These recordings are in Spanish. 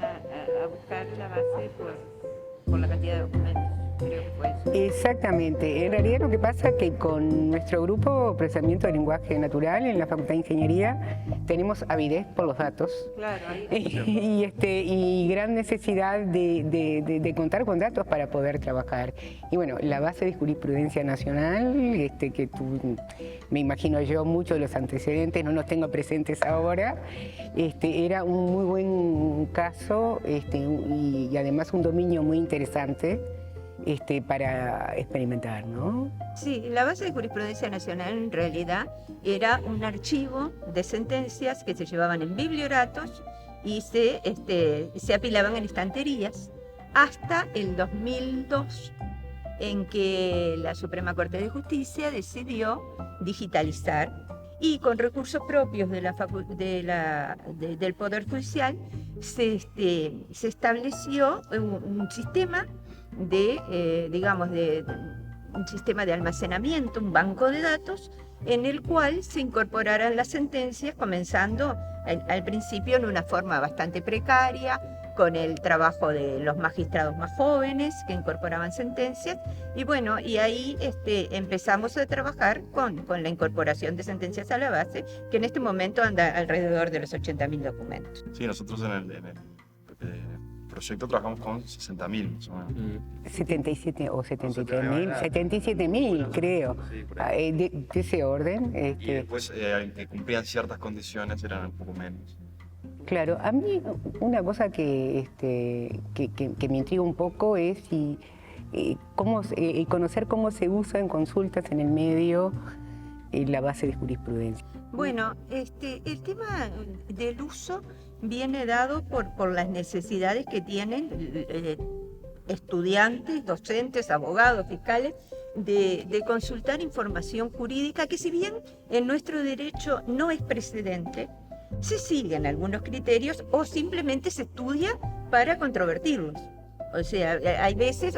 a buscar la base por la cantidad de documentos. Creo que fue eso. Exactamente. En realidad lo que pasa es que con nuestro grupo Procesamiento de Lenguaje Natural en la Facultad de Ingeniería tenemos avidez por los datos. Claro, ahí Y gran necesidad de contar con datos para poder trabajar. Y bueno, la base de jurisprudencia nacional, que tú, me imagino yo, muchos de los antecedentes, no los tengo presentes ahora, era un muy buen caso y además un dominio muy interesante para experimentar, ¿no? sí, la base de jurisprudencia nacional en realidad era un archivo de sentencias que se llevaban en biblioratos y se apilaban en estanterías hasta el 2002, en que la Suprema Corte de Justicia decidió digitalizar y con recursos propios del Poder Judicial se estableció un sistema un sistema de almacenamiento, un banco de datos, en el cual se incorporarán las sentencias, comenzando al principio en una forma bastante precaria, con el trabajo de los magistrados más jóvenes que incorporaban sentencias, y bueno, y ahí empezamos a trabajar con la incorporación de sentencias a la base, que en este momento anda alrededor de los 80.000 documentos. Sí, nosotros en el proyecto trabajamos con 60.000 más o menos. 77 o 73.000, 77.000 creo, Sí, por ahí. de ese orden. Y después, que cumplían ciertas condiciones, eran un poco menos. Claro, a mí una cosa que me intriga un poco es conocer cómo se usa en consultas en el medio la base de jurisprudencia. Bueno, el tema del uso viene dado por las necesidades que tienen estudiantes, docentes, abogados, fiscales, de consultar información jurídica que, si bien en nuestro derecho no es precedente, se siguen algunos criterios o simplemente se estudia para controvertirlos. O sea, hay veces,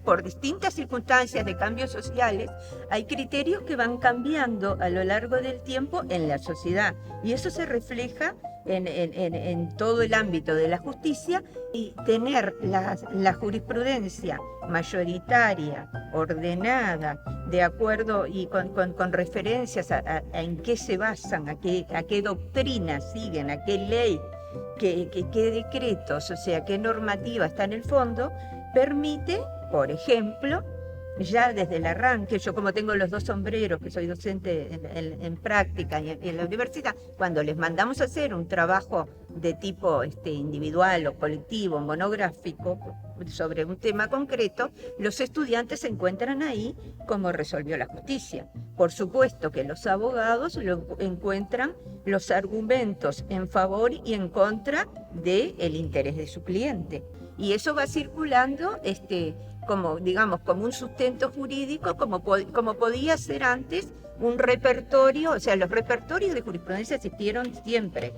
por distintas circunstancias de cambios sociales, hay criterios que van cambiando a lo largo del tiempo en la sociedad. Y eso se refleja en todo el ámbito de la justicia, y tener la jurisprudencia mayoritaria, ordenada, de acuerdo y con referencias a en qué se basan, a qué doctrina siguen, a qué ley, qué decretos, o sea, qué normativa está en el fondo, permite, por ejemplo, ya desde el arranque, yo como tengo los dos sombreros, que soy docente en práctica y en la universidad, cuando les mandamos a hacer un trabajo de tipo individual o colectivo, monográfico, sobre un tema concreto, los estudiantes se encuentran ahí cómo resolvió la justicia. Por supuesto que los abogados encuentran los argumentos en favor y en contra del interés de su cliente. Y eso va circulando como un sustento jurídico, como podía ser antes un repertorio. O sea, los repertorios de jurisprudencia existieron siempre.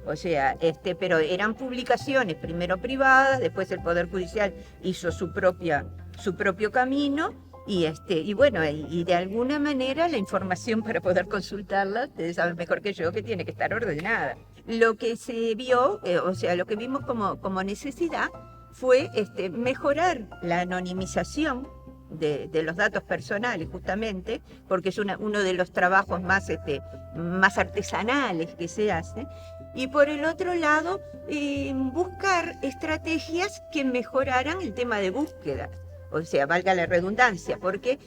O sea, pero eran publicaciones, primero privadas, después el Poder Judicial hizo su propio camino, y bueno, y de alguna manera la información, para poder consultarla, ustedes saben mejor que yo que tiene que estar ordenada. Lo que se vio, lo que vimos como necesidad fue mejorar la anonimización de los datos personales, justamente, porque es uno de los trabajos más artesanales que se hace. Y por el otro lado, buscar estrategias que mejoraran el tema de búsqueda. O sea, valga la redundancia, porque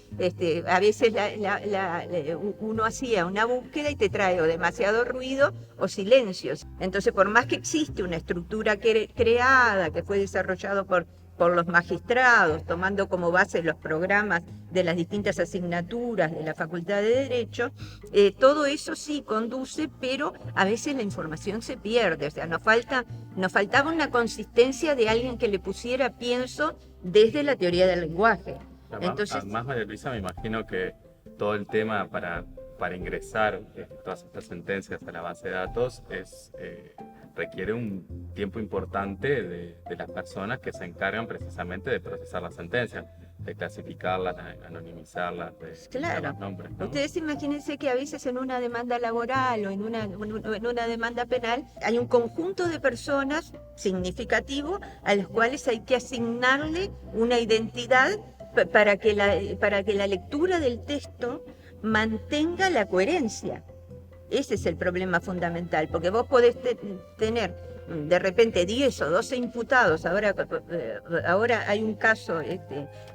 a veces uno hacía una búsqueda y te trae o demasiado ruido o silencios. Entonces, por más que existe una estructura creada, que fue desarrollado por los magistrados, tomando como base los programas de las distintas asignaturas de la Facultad de Derecho, todo eso sí conduce, pero a veces la información se pierde. O sea, nos faltaba una consistencia de alguien que le pusiera pienso desde la teoría del lenguaje. Además, María Luisa, me imagino que todo el tema para ingresar todas estas sentencias a la base de datos requiere un tiempo importante de las personas que se encargan precisamente de procesar las sentencias. de clasificarlas, de anonimizarlas, de Claro. los nombres, ¿no? Ustedes imagínense que a veces en una demanda laboral o en una demanda penal hay un conjunto de personas significativo a las cuales hay que asignarle una identidad para que la lectura del texto mantenga la coherencia. Ese es el problema fundamental, porque vos podés tener de repente 10 o 12 imputados. Ahora hay un caso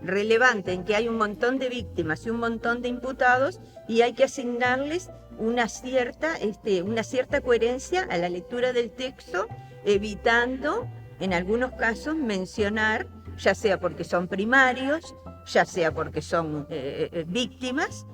relevante en que hay un montón de víctimas y un montón de imputados y hay que asignarles una cierta coherencia a la lectura del texto, evitando en algunos casos mencionar, ya sea porque son primarios, ya sea porque son víctimas,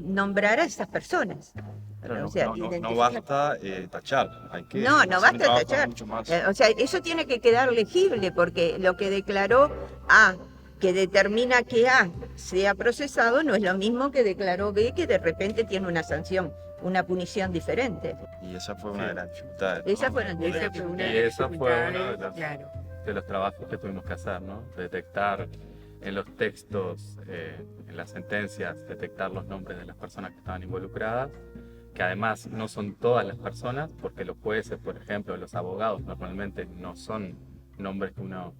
nombrar a esas personas. Claro, O sea, no basta tachar, hay que no hacer un basta trabajo tachar. mucho más. O sea, eso tiene que quedar legible, porque lo que declaró A, que determina que A sea procesado, no es lo mismo que declaró B, que de repente tiene una sanción, una punición diferente. Y esa fue una de las dificultades, ¿no? Esa fue una Y eso fue uno Claro. de los trabajos que tuvimos que hacer, ¿no? Detectar en los textos, en las sentencias, detectar los nombres de las personas que estaban involucradas, que además no son todas las personas, porque los jueces, por ejemplo, los abogados normalmente no son nombres que uno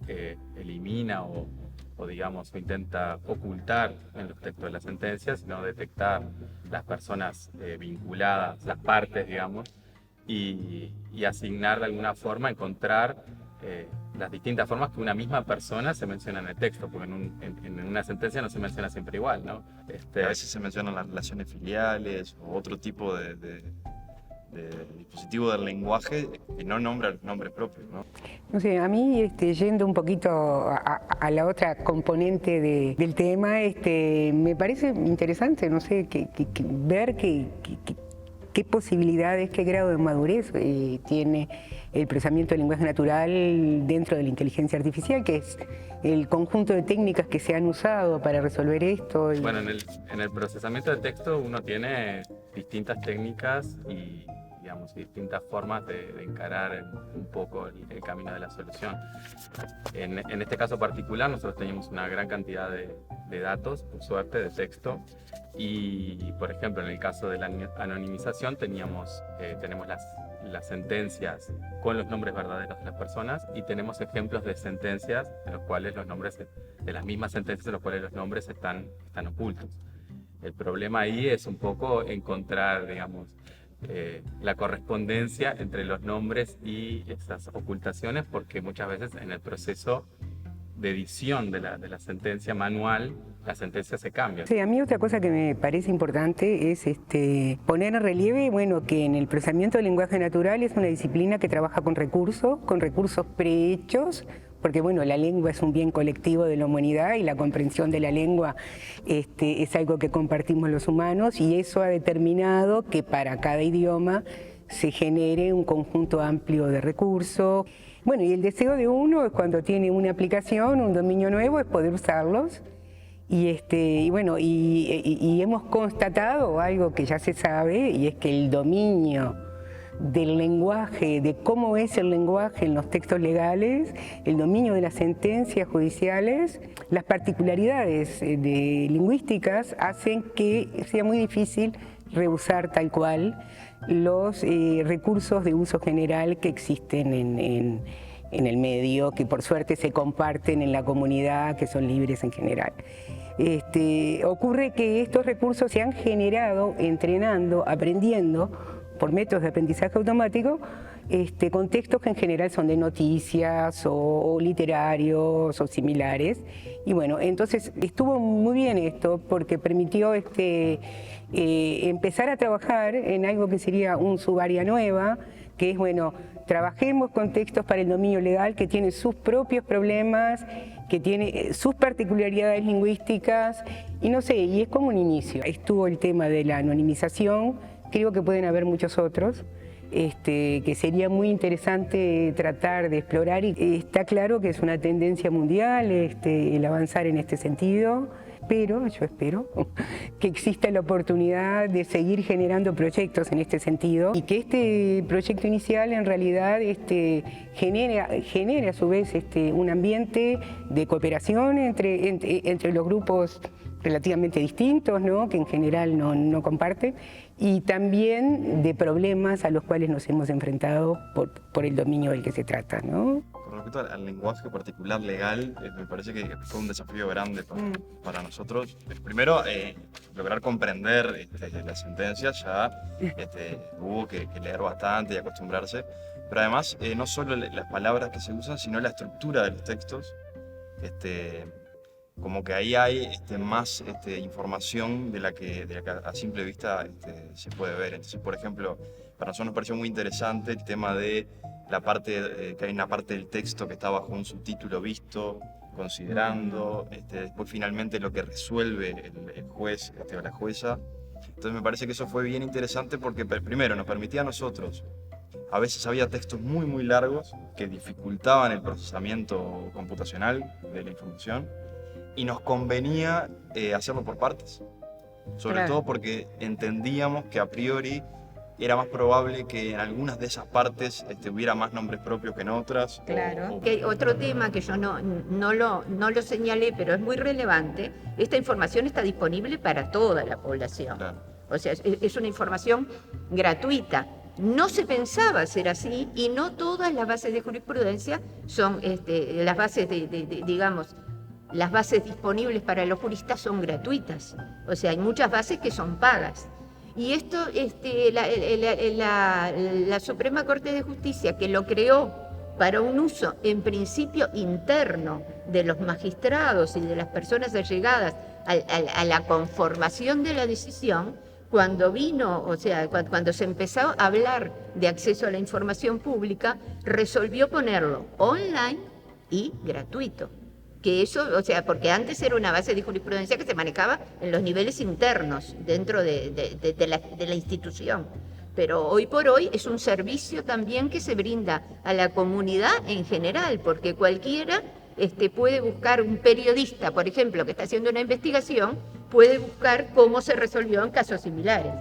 elimina o digamos intenta ocultar en los textos de las sentencias, sino detectar las personas vinculadas, las partes, digamos, y asignar de alguna forma, encontrar las distintas formas que una misma persona se menciona en el texto, porque en una sentencia no se menciona siempre igual, ¿no? A veces se mencionan las relaciones filiales o otro tipo de dispositivo del lenguaje que no nombra los nombres propios, ¿no? No sé, a mí, yendo un poquito a la otra componente del tema, me parece interesante, no sé, ver qué posibilidades, qué grado de madurez tiene el procesamiento del lenguaje natural dentro de la inteligencia artificial, que es el conjunto de técnicas que se han usado para resolver esto. Bueno, en el procesamiento de texto uno tiene distintas técnicas y digamos, distintas formas de encarar un poco el camino de la solución. En este caso particular nosotros teníamos una gran cantidad de datos, por suerte, de texto, y por ejemplo en el caso de la anonimización tenemos las sentencias con los nombres verdaderos de las personas y tenemos ejemplos de sentencias en los cuales los nombres, de las mismas sentencias en los cuales los nombres están ocultos. El problema ahí es un poco encontrar, digamos, la correspondencia entre los nombres y esas ocultaciones, porque muchas veces en el proceso de edición de la sentencia manual, la sentencia se cambia. Sí, a mí otra cosa que me parece importante es poner en relieve, bueno, que en el procesamiento del lenguaje natural es una disciplina que trabaja con recursos prehechos, porque bueno, la lengua es un bien colectivo de la humanidad y la comprensión de la lengua es algo que compartimos los humanos, y eso ha determinado que para cada idioma se genere un conjunto amplio de recursos. Bueno, y el deseo de uno es, cuando tiene una aplicación, un dominio nuevo, es poder usarlos. Y bueno, y hemos constatado algo que ya se sabe, y es que el dominio del lenguaje, de cómo es el lenguaje en los textos legales, el dominio de las sentencias judiciales, las particularidades lingüísticas hacen que sea muy difícil rehusar tal cual los recursos de uso general que existen en el medio, que por suerte se comparten en la comunidad, que son libres en general. Ocurre que estos recursos se han generado entrenando, aprendiendo por métodos de aprendizaje automático, contextos que en general son de noticias o literarios o similares. Y bueno, entonces estuvo muy bien esto, porque permitió empezar a trabajar en algo que sería un subárea nueva, que es, bueno, trabajemos con textos para el dominio legal que tiene sus propios problemas, que tiene sus particularidades lingüísticas, y no sé, y es como un inicio. Estuvo el tema de la anonimización, creo que pueden haber muchos otros, que sería muy interesante tratar de explorar, y está claro que es una tendencia mundial el avanzar en este sentido. yo espero que exista la oportunidad de seguir generando proyectos en este sentido y que este proyecto inicial en realidad genere a su vez un ambiente de cooperación entre los grupos relativamente distintos, ¿no? Que en general no comparten, y también de problemas a los cuales nos hemos enfrentado por el dominio del que se trata, ¿no? Con respecto al lenguaje particular legal, me parece que fue un desafío grande para nosotros. Primero, lograr comprender las sentencias, ya hubo que leer bastante y acostumbrarse, pero además no solo las palabras que se usan, sino la estructura de los textos. Como que ahí hay más información de la que a simple vista se puede ver. Entonces, por ejemplo, para nosotros nos pareció muy interesante el tema de la parte, que hay una parte del texto que está bajo un subtítulo visto, considerando, después finalmente lo que resuelve el juez o la jueza. Entonces me parece que eso fue bien interesante porque primero nos permitía a nosotros, a veces había textos muy largos que dificultaban el procesamiento computacional de la información, y nos convenía hacerlo por partes, sobre todo porque entendíamos que a priori era más probable que en algunas de esas partes hubiera más nombres propios que en otras. Claro. Que otro tema que yo no lo señalé, pero es muy relevante, esta información está disponible para toda la población. Claro. O sea, es una información gratuita. No se pensaba ser así y no todas las bases de jurisprudencia son las bases digamos, las bases disponibles para los juristas son gratuitas. O sea, hay muchas bases que son pagas. Y esto, la Suprema Corte de Justicia, que lo creó para un uso en principio interno de los magistrados y de las personas allegadas a la conformación de la decisión, cuando vino, o sea, cuando se empezó a hablar de acceso a la información pública, resolvió ponerlo online y gratuito. Que eso, o sea, porque antes era una base de jurisprudencia que se manejaba en los niveles internos dentro de la institución. Pero hoy por hoy es un servicio también que se brinda a la comunidad en general, porque cualquiera puede buscar, un periodista, por ejemplo, que está haciendo una investigación, puede buscar cómo se resolvió en casos similares.